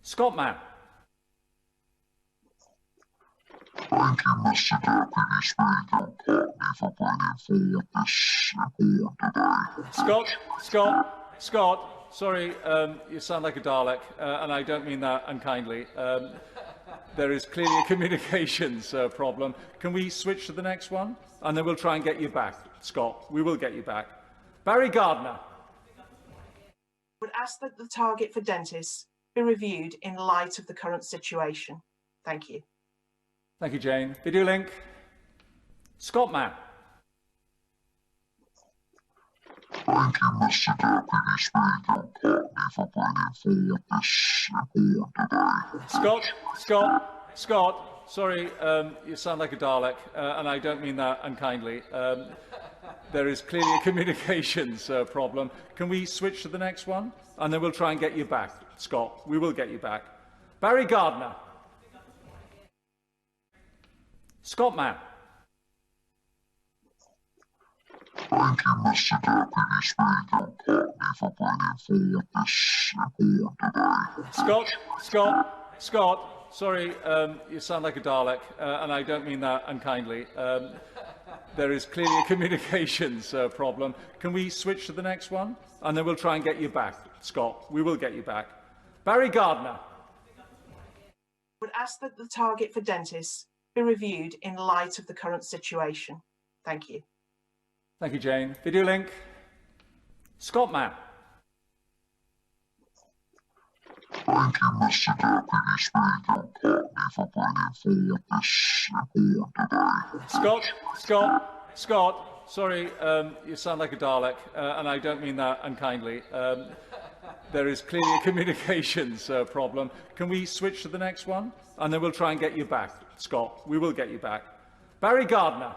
Scott Mann. Thank you, Mr. Deputy Speaker, for bringing forward this report today. Scott, sorry, you sound like a Dalek, and I don't mean that unkindly. There is clearly a communications problem. Can we switch to the next one? And then we'll try and get you back, Scott. We will get you back. Barry Gardner. Would ask that the target for dentists be reviewed in light of the current situation. Thank you. Thank you, Jane. Video link. Scott Mann. Thank you, Mr. Deputy Speaker, for bringing forward this report today. Scott, sorry, you sound like a Dalek, and I don't mean that unkindly. There is clearly a communications problem. Can we switch to the next one? And then we'll try and get you back, Scott. We will get you back. Barry Gardner. Scott Mann. Thank you, Mr. Deputy Speaker, for bringing forward this report today. Scott, sorry, you sound like a Dalek, and I don't mean that unkindly. There is clearly a communications problem. Can we switch to the next one? And then we'll try and get you back, Scott. We will get you back. Barry Gardner. Would ask that the target for dentists be reviewed in light of the current situation. Thank you. Thank you, Jane. Video link. Scott Mann. Thank you, Mr. Deputy Speaker, for bringing forward this report today. Scott, sorry, you sound like a Dalek, and I don't mean that unkindly. There is clearly a communications problem. Can we switch to the next one? And then we'll try and get you back, Scott. We will get you back. Barry Gardner.